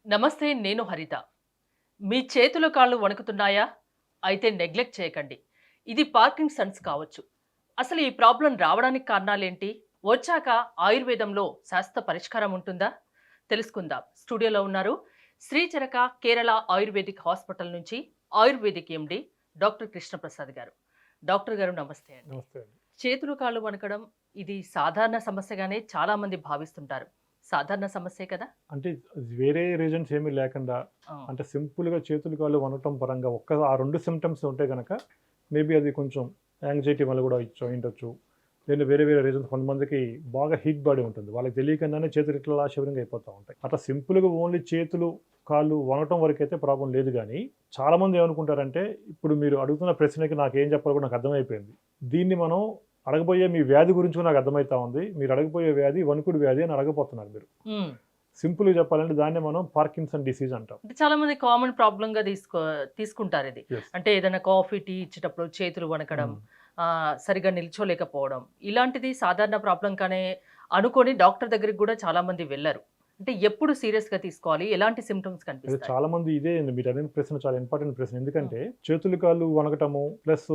నమస్తే, నేను హరిత. మీ చేతులు కాళ్ళు వణుకుతున్నాయా? అయితే నెగ్లెక్ట్ చేయకండి. ఇది పార్కిన్సన్స్ కావచ్చు. అసలు ఈ ప్రాబ్లం రావడానికి కారణాలేంటి? వచ్చాక ఆయుర్వేదంలో శాశ్వత పరిష్కారం ఉంటుందా? తెలుసుకుందాం. స్టూడియోలో ఉన్నారు శ్రీచరక కేరళ ఆయుర్వేదిక్ హాస్పిటల్ నుంచి ఆయుర్వేదిక్ ఎండి డాక్టర్ కృష్ణప్రసాద్ గారు. డాక్టర్ గారు నమస్తే అండి. నమస్తే అండి. చేతులు కాళ్ళు వణకడం ఇది సాధారణ సమస్యగానే చాలా మంది భావిస్తుంటారు. సాధారణ సమస్యే కదా? అంటే వేరే రీజన్స్ ఏమీ లేకుండా ఆ! అంటే సింపుల్‌గా చేతులు, కాళ్ళు వణకటం పరంగా ఆ 2 సింప్టమ్స్ ఉంటే గనక మేబీ అది కొంచెం యాంగ్జైటీ వల్ల కూడా అయ్యుండొచ్చు. లేదా వేరే వేరే రీజన్స్ కొంతమందికి బాగా హీట్ బాడీ ఉంటుంది. వాళ్ళకి తెలియకుండానే చేతులు ఇట్లా షివరింగ్ అయిపోతా ఉంటాయి. అట్లా సింపుల్‌గా ఓన్లీ చేతులు, కాళ్ళు వణకటం వరకైతే ప్రాబ్లమ్ లేదు గానీ, చాలామంది ఏమనుకుంటారంటే ఇప్పుడు మీరు అడుగుతున్న ప్రశ్నకి నాకేం చెప్పాలో కూడా నాకు అర్థమైపోయింది. దీన్ని మనం అడగబోయే మీ వ్యాధి గురించి కూడా నాకు అర్థమైతా ఉంది. మీరు అడగబోయే వ్యాధి వణుకుడు వ్యాధి అని అడగబోతున్నారు మీరు. హ్మ్. సింపుల్‌గా చెప్పాలంటే దాన్నే మనం పార్కిన్సన్ డిసీజ్ అంటాం. అంటే చాలా మంది కామన్ ప్రాబ్లమ్‌గా తీసుకుంటారిది. యెస్. అంటే ఏదైనా కాఫీ, టీ ఇచ్చేటప్పుడు చేతులు వణకడం, హ్మ్. సరిగ్గా నిల్చోలేకపోవడం. ఇలాంటిది సాధారణ ప్రాబ్లమ్ కానే అనుకోని డాక్టర్ దగ్గరికి గూడా చాలా మంది వెళ్లరు. అంటే ఎప్పుడు సీరియస్‌గా తీసుకోవాలి? ఎలాంటి సింప్టమ్స్ అదే కనిపిస్తాయి? చాలామంది ఇదే అండి మీరు అడిగిన ప్రశ్న చాలా ఇంపార్టెంట్ ప్రశ్న. హ్మ్. ఎందుకంటే చేతులు, కాళ్ళు వణకటము ప్లస్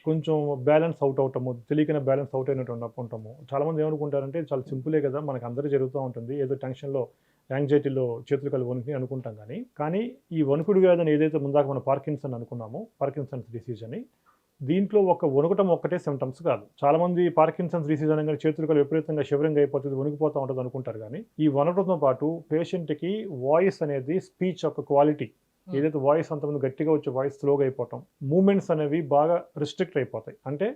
కొంచెం బ్యాలెన్స్ అవుట్ అవ్వటము, తెలియకనే బ్యాలెన్స్ అవుట్ అయినట్టు ఉంటాము. చాలామంది ఏమనుకుంటారంటే చాలా సింపులే కదా! మనకు అందరూ జరుగుతూ ఉంటుంది. ఏదో టెన్షన్‌లో, యాంగ్జైటీలో చేతులు, కాళ్ళు వణికినాయి అనుకుంటాం కానీ ఈ వణుకుడు వ్యాధి అని ఏదైతే ముందాక మనం పార్కిన్సన్ అనుకున్నామో, పార్కిన్సన్స్ డిసీజ్ అని దీంట్లో ఒక వణుకటం ఒక్కటే సింప్టమ్స్ కాదు. చాలామంది పార్కిన్సన్స్ డిసీజ్ అనంగానే చేతులు కాళ్ళు విపరీతంగా షివరింగ్ అయిపోతది, వణికిపోతా ఉంటది అనుకుంటారు గానీ, ఈ వణకడంతో పాటు పేషెంట్‌కి వాయిస్ అనేది స్పీచ్ యొక్క క్వాలిటీ హ్మ్. ఏదైతే వాయిస్ అంతకుముందు గట్టిగా వచ్చే వాయిస్ స్లోగా అయిపోవటం, మూవ్‌మెంట్స్ అనేవి బాగా రిస్ట్రిక్ట్ అయిపోతాయి. అంటే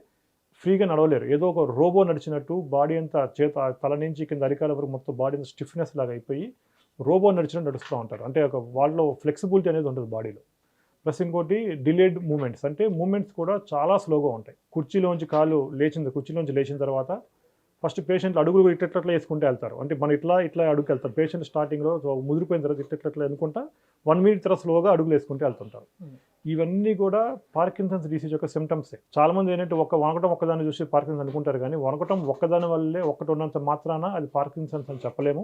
ఫ్రీగా నడవలేరు. ఏదో ఒక రోబో నడిచినట్టు బాడీ అంతా తల నుంచి కింద అరికాల వరకు మొత్తం బాడీ అంతా స్టిఫ్‌నెస్ లాగా అయిపోయి, రోబో నడిచినట్టు నడుస్తా ఉంటారు. అంటే వాళ్ళలో ఫ్లెక్సిబిలిటీ అనేది ఉండదు బాడీలో. ప్లస్ ఇంకోటి డిలేడ్ మూవ్‌మెంట్స్. అంటే మూవ్‌మెంట్స్ కూడా చాలా స్లోగా ఉంటాయి. కుర్చీలోంచి లేచిన తర్వాత ఫస్ట్ పేషెంట్లు అడుగులు ఇట్లా వేసుకుంటూ వెళ్తారు. అంటే మనం ఇట్లా అడుగుకెళ్తాం. పేషెంట్ స్టార్టింగ్‌లో ముదిరిపోయిన తర్వాత ఇట్లా అనుకుంటా 1 మినిట్ తర్వాత స్లోగా అడుగులు వేసుకుంటూ వెళ్తుంటారు. హ్మ్. ఇవన్నీ కూడా పార్కిన్సన్స్ డిసీజ్ యొక్క సింప్టమ్సే. చాలామంది ఏంటంటే వణకటం ఒక్కదాన్ని చూసి పార్కిన్సన్స్ అనుకుంటారు కానీ, వణకటం ఒక్కదాని వల్లే ఒక్కటి ఉన్నంత మాత్రాన అది పార్కిన్సన్స్ అని చెప్పలేము.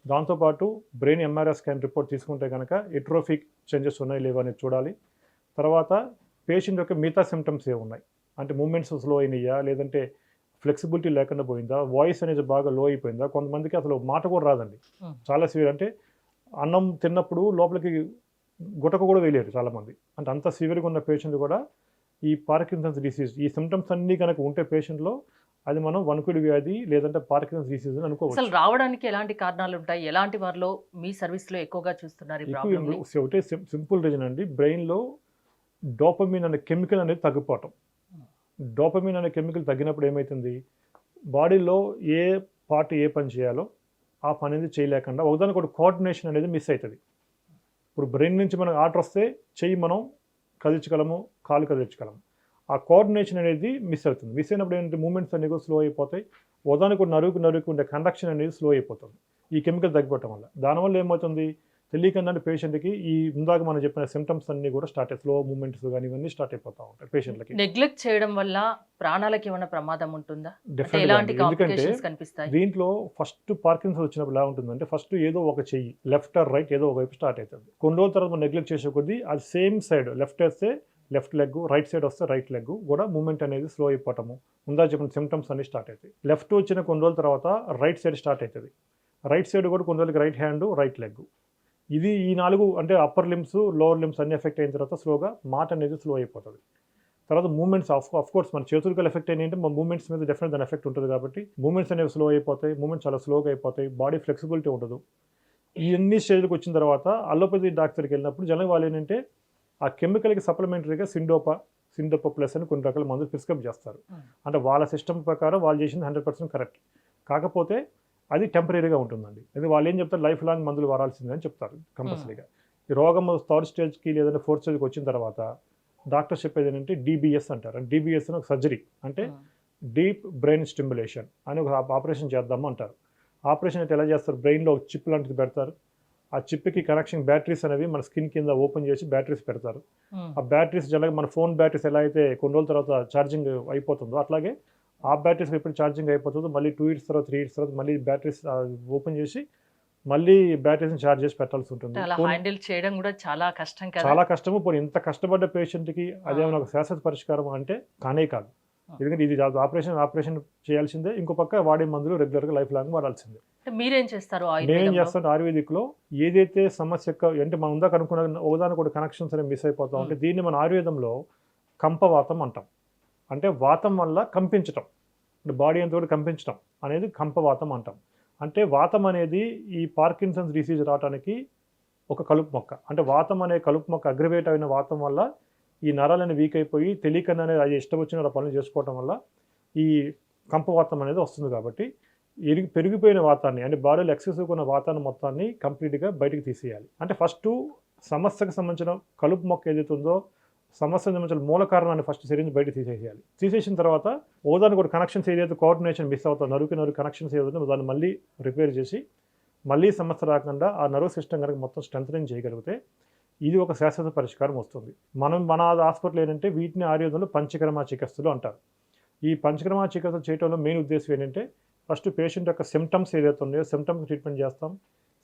దాంతో పాటు బ్రెయిన్ ఎంఆర్ఐ స్కాన్ రిపోర్ట్ తీసుకుంటే గనక ఎట్రోఫిక్ చేంజెస్ ఉన్నాయో లేవో అనేది చూడాలి. తర్వాత పేషెంట్ యొక్క మిగతా సింప్టమ్స్ ఏమున్నాయి? అంటే మూవ్‌మెంట్స్ స్లో అయినాయా? లేదంటే ఫ్లెక్సిబిలిటీ లేకుండా పోయిందా? వాయిస్ అనేది బాగా లో అయిపోయిందా? కొంతమందికి అసలు మాట కూడా రాదండి. హ్మ్. చాలా సివియర్ అంటే అన్నం తిన్నప్పుడు లోపలికి గుటక కూడా వేయలేరు చాలామంది. అంటే అంత సివియర్‌గా ఉన్న పేషెంట్ కూడా ఈ పార్కిన్సన్స్ డిసీజ్ ఈ సింప్టమ్స్ అన్నీ గనక ఉంటే పేషెంట్‌లో అది మనం వణుకుడు వ్యాధి లేదంటే పార్కిన్సన్స్ డిసీజ్ అని అసలు అనుకోవచ్చు. రావడానికి ఎలాంటి కారణాలుంటాయి? ఎలాంటి వారిలో మీ సర్వీస్‌లో ఎక్కువగా చూస్తున్నారు ఈ ఎక్కువ ప్రాబ్లమ్‌ని? ఒకటే సింపుల్ రీజన్ అండి. బ్రెయిన్‌లో డోపమైన్ అనే కెమికల్ అనేది తగ్గిపోవటం. హ్మ్. డోపమైన్ అనే కెమికల్ తగ్గినప్పుడు ఏమైతుంది? బాడీలో ఏ పార్ట్ ఏ పని చేయాలో ఆ పని అనేది చేయలేకుండా ఒకదానికొకటి కోఆర్డినేషన్ అనేది మిస్ అయితది. ఇప్పుడు బ్రెయిన్ నుంచి మనకు ఆర్డర్ వస్తే చెయ్యి మనం కదిల్చగలము, కాలు కదిలించగలము. ఆ కోఆర్డినేషన్ అనేది మిస్ అవుతుంది. మిస్ అయినప్పుడు ఏంటంటే మూవ్‌మెంట్స్ అన్నీ కూడా స్లో అయిపోతాయి. ఒకదానికొకటి నరువుకి ఉండే కండక్షన్ అనేది స్లో అయిపోతుంది. ఈ కెమికల్ తగ్గిపోవటం వల్ల. దానివల్ల ఏమవుతుంది? తెలియకుండానే పేషెంట్‌కి ఈ ఇందాక మనం చెప్పిన సింప్టమ్స్ అన్నీ కూడా స్టార్ట్ అయ్యాయి. స్లో మూవ్‌మెంట్స్ గాని ఇవన్నీ స్టార్ట్ అయిపోతా ఉంటాయి పేషెంట్‌లకి. నెగ్లెక్ట్ చేయడం వల్ల ప్రాణాలకేమైనా ప్రమాదం ఉంటుందా? అంటే డెఫినిట్‌గా ఎలాంటి అండి. ఎందుకంటే కాంప్లికేషన్స్ కనిపిస్తాయి? దీంట్లో ఫస్ట్ పార్కిన్సన్ వచ్చినప్పుడు ఎలా ఉంటుందంటే ఫస్ట్ ఏదో ఒక చెయ్యి లెఫ్ట్ ఆర్ రైట్ ఏదో ఒక వైపు స్టార్ట్ అయితది. కొన్ని రోజుల తర్వాత మనం నెగ్లెక్ట్ చేసే కొద్దీ అది సేమ్ సైడ్ లెఫ్ట్ వేస్తే లెఫ్ట్ లెగ్, రైట్ సైడ్ వస్తే రైట్ లెగ్ కూడా మూవ్‌మెంట్ అనేది స్లో అయిపోవటము. ముందుగా చెప్పిన సింప్టమ్స్ అన్నీ స్టార్ట్ అయితాయి. లెఫ్ట్ వచ్చిన కొన్ని రోజుల తర్వాత రైట్ సైడ్ స్టార్ట్ అయితది. రైట్ సైడ్ కూడా కొన్ని రోజులకి రైట్ హ్యాండ్, రైట్ లెగ్. ఇది ఈ 4 అంటే అప్పర్ లింబ్స్, లోవర్ లింబ్స్ అన్నీ ఎఫెక్ట్ అయిన తర్వాత స్లోగా మాట అనేది స్లో అయిపోతది. తర్వాత మూవ్‌మెంట్స్ ఆఫ్‌కోర్స్ మన చేతులు కాళ్ళు ఎఫెక్ట్ అయినాయంటే మన మూవ్‌మెంట్స్ మీద డెఫినెట్‌గా దాని ఎఫెక్ట్ ఉంటది కాబట్టి మూవ్‌మెంట్స్ అనేవి స్లో అయిపోతాయి. మూవ్‌మెంట్స్ చాలా స్లోగా అయిపోతాయి. బాడీ ఫ్లెక్సిబిలిటీ ఉండదు. ఇయన్నీ స్టేజ్‌లకి వచ్చిన తర్వాత అలోపతి డాక్టర్‌కెళ్ళినప్పుడు జనరల్‌గా వాళ్ళేంటంటే ఆ కెమికల్‌కి సప్లిమెంటరీగా సిండోపా ప్లస్ అని కొన్ని రకాల మందులు ప్రిస్క్రైబ్ చేస్తారు. హ్మ్. అంటే వాళ్ళ సిస్టమ్ ప్రకారం వాళ్ళు చేసింది 100% కరెక్ట్. కాకపోతే అది టెంపరరీగా ఉంటుందండి. అది వాళ్ళేం చెప్తారు లైఫ్ లాంగ్ మందులు వాడాల్సిందే అని చెప్తారు హ్మ్. కంపల్సరీగా. ఈ రోగం థర్డ్ స్టేజ్‌కి లేదంటే ఫోర్త్ స్టేజ్‌కి వచ్చిన తర్వాత డాక్టర్స్ చెప్పేదేంటంటే డీబీఎస్ అంటారు. డీబీఎస్ అని ఒక సర్జరీ. అంటే హ్మ్. డీప్ బ్రెయిన్ స్టిమ్యులేషన్ అని ఒక ఆపరేషన్ చేద్దాము అంటారు. ఆపరేషన్ అయితే ఎలా చేస్తారు? బ్రెయిన్‌లో ఒక చిప్ లాంటిది పెడతారు. ఆ చిప్‌కి కనెక్షన్ బ్యాటరీస్ అనేవి మన స్కిన్ కింద ఓపెన్ చేసి బ్యాటరీస్ పెడతారు. హ్మ్. ఆ బ్యాటరీస్ జనరల్‌గా మన ఫోన్ బ్యాటరీస్ ఎలా అయితే కొన్ని రోజుల తర్వాత ఛార్జింగ్ అయిపోతుందో అట్లాగే ఆ బ్యాటరీస్ ఎప్పుడు ఛార్జింగ్ అయిపోతుందో మళ్ళీ 2 ఇయర్స్ తర్వాత, 3 ఇయర్స్ తర్వాత మళ్ళీ బ్యాటరీస్ ఓపెన్ చేసి మళ్ళీ బ్యాటరీస్ని ఛార్జ్ చేసి పెట్టాల్సి ఉంటుంది. అలా పోనీ హ్యాండిల్ చేయడం కూడా చాలా కష్టం కదా. చాలా కష్టము. పోనీ ఇంత కష్టపడ్డ పేషెంట్‌కి అదేమైనా ఒక శాశ్వత పరిష్కారం అంటే కానే కాదు. ఎందుకంటే ఇది ఆపరేషన్ చేయాల్సిందే. ఇంకో పక్క వాడే మందులు రెగ్యులర్‌గా లైఫ్ లాంగ్ వాడాల్సిందే. అంటే మీరేం చేస్తారు నేనేం ఆయుర్వేదంలో? చేస్తాను ఆయుర్వేదిక్‌లో ఏదైతే సమస్య అంటే మనం ఇందాక అనుకున్న ఒకదానికొకటి కనెక్షన్స్ అనేవి మిస్ అయిపోతా ఉంటే దీన్ని మన ఆయుర్వేదంలో కంపవాతం అంటాం. అంటే వాతం వల్ల కంపించటం, అంటే బాడీ అంతా కూడా కంపించటం అనేది కంపవాతం అంటాం. అంటే వాతం అనేది ఈ పార్కిన్సన్స్ డిసీజ్ రావడానికి ఒక కలుపు మొక్క. అంటే వాతం అనే కలుపు మొక్క అగ్రివేట్ అయిన వాతం వల్ల ఈ నరాలని వీక్ అయిపోయి తెలియకనే అది ఇష్టం వచ్చిన పనులు చేసుకోవటం వల్ల ఈ కంపవాతం అనేది వస్తుంది. కాబట్టి పెరిగిపోయిన వాతాన్ని అంటే బాడీలో ఎక్సెసివ్గా ఉన్న వాతాన్ని మొత్తాన్ని కంప్లీట్గా బయటకు తీసేయాలి. అంటే ఫస్ట్ సమస్యకు సంబంధించిన కలుపు మొక్క ఏదైతే ఉందో సమస్యకు సంబంధించిన మూల కారణాన్ని ఫస్ట్ శరీరం బయట తీసేసేయాలి. తీసేసిన తర్వాత ఓదానికి కూడా కనెక్షన్స్ ఏదైతే కోఆర్డినేషన్ మిస్ అవుతుందో నరుకు కనెక్షన్స్ ఏదైతే దాన్ని మళ్ళీ రిపేర్ చేసి మళ్ళీ సమస్య రాకుండా ఆ నర్వ్ సిస్టమ్ కనుక మొత్తం స్ట్రెంథనింగ్ చేయగలిగితే ఇది ఒక శాశ్వత పరిష్కారం వస్తుంది. మన హాస్పిటల్ ఏంటంటే వీటిని ఆయుర్వేదంలో పంచకర్మ చికిత్సలు అంటారు. ఈ పంచకర్మ చికిత్సలు చేయడంలో మెయిన్ ఉద్దేశం ఏంటంటే ఫస్ట్ పేషెంట్ యొక్క సిమ్టమ్స్ ఏదైతే ఉన్నాయో సిమ్టమ్స్ ట్రీట్మెంట్ చేస్తాం.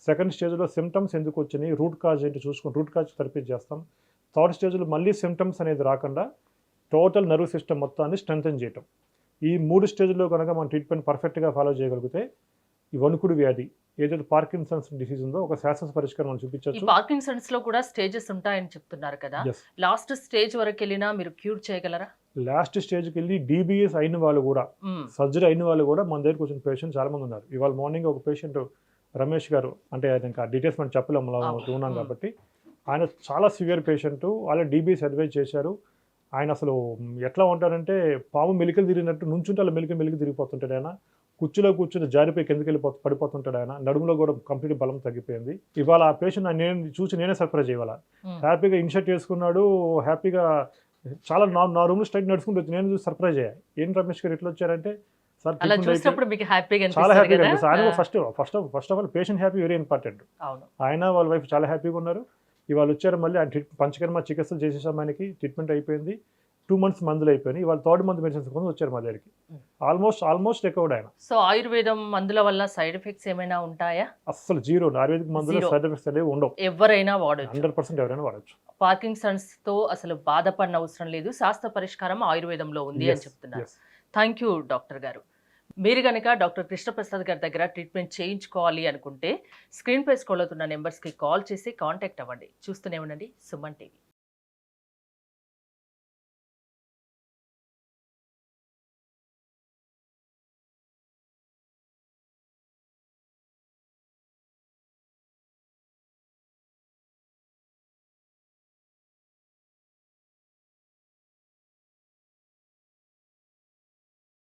సెకండ్ స్టేజ్లో సిమ్టమ్స్ ఎందుకు వచ్చినాయి, రూట్ కాజ్ ఏంటి చూసుకొని రూట్ కాజ్ థెరపీ చేస్తాం. థర్డ్ స్టేజ్లో మళ్ళీ సిమ్టమ్స్ అనేది రాకుండా టోటల్ నర్వ్ సిస్టమ్ మొత్తాన్ని స్ట్రెంథన్ చేయటం. ఈ 3 స్టేజ్లో కనుక మనం ట్రీట్మెంట్ పర్ఫెక్ట్గా ఫాలో చేయగలిగితే ఈ వణుకుడు వ్యాధి ఏదైతే పార్కిన్సన్స్ డిసీజ్ ఉందో ఒక శాశ్వత పరిష్కారం మనం ఈ చూపించవచ్చు. పార్కిన్సన్స్ లో కూడా స్టేజెస్ ఉంటాయని చెప్తున్నారు కదా. Yes. లాస్ట్ స్టేజ్ వరకు వెళ్ళినా మీరు క్యూర్ చేయగలరా? లాస్ట్ స్టేజ్కి వెళ్ళి DBS అయిన వాళ్ళు కూడా సర్జరీ అయిన వాళ్ళు కూడా మన దగ్గరికి వచ్చిన పేషెంట్ చాలా మంది ఉన్నారు. ఇవాళ మార్నింగ్ ఒక పేషెంట్ రమేష్ గారు, అంటే ఇంకా డీటెయిల్స్ మనం చెప్పలేము ఉన్నాం కాబట్టి, ఆయన చాలా సివియర్ పేషెంట్. వాళ్ళ DBS అడ్వైజ్ చేశారు. ఆయన అసలు ఎట్లా ఉంటారంటే పాము మెలికలు తిరిగినట్టు నుంచుంటే అలా మెలికి తిరిగిపోతుంటాడు. ఆయన కుర్చీలో కూర్చుని జారిపోయి కిందకి పడిపోతుంటాడు. ఆయన నడుములో కూడా కంప్లీట్ బలం తగ్గిపోయింది. ఇవాళ ఆ పేషెంట్ నేనే సర్ప్రైజ్ ఇవ్వాల. హ్యాపీగా ఇన్షర్ట్ చేసుకున్నాడు, హ్యాపీగా చాలా నా రూమ్లో స్ట్రైట్ నడుచుకుంటూ వచ్చి నేను చూసి సర్ప్రైజ్ అయ్యా. ఏం రమేష్ గారు ఎట్లా వచ్చారంటే సార్ అలా చూసినప్పుడు మీకు హ్యాపీగా చాలా అనిపిస్తుంది హ్యాపీగా కదా. అనిపిస్తుంది. ఆయన first of all patient happy very important. అవును. ఆయన వాళ్ళ వైఫ్ చాలా హ్యాపీగా ఉన్నారు. ఇవాళ వచ్చారు, మళ్ళీ ఆయన పంచకర్మ చికిత్సలు చేసేసాం. ఆయనకి ట్రీట్మెంట్ అయిపోయింది. 2 months మందులు అయిపోయినాయి. ఇవాళ 3rd month మెడిసిన్స్ కోసం వచ్చారు మా దగ్గరికి. ఆల్మోస్ట్ రికవర్డ్ ఆయన. సో ఆయుర్వేదం మందుల వల్ల సైడ్ ఎఫెక్ట్స్ ఏమైనా ఉంటాయా? అస్సలు జీరో. ఆయుర్వేదిక్ మందులు Zero. సైడ్ ఎఫెక్ట్స్ అనేవి ఉండవు. ఎవరైనా వాడొచ్చు. 100% ఎవరైనా వాడచ్చు. పార్కిన్సన్స్ తో అసలు బాధపడిన అవసరం లేదు, శాస్త్ర పరిష్కారం ఆయుర్వేదంలో ఉంది అని చెప్తున్నారు. థ్యాంక్ యూ డాక్టర్ గారు. మీరు కనుక డాక్టర్ కృష్ణప్రసాద్ గారి దగ్గర ట్రీట్మెంట్ చేయించుకోవాలి అనుకుంటే స్క్రీన్ పై స్క్రోల్ అవుతున్న నెంబర్స్కి కాల్ చేసి కాంటాక్ట్ అవ్వండి. చూస్తూనే ఉండండి సుమన్ టీవీ.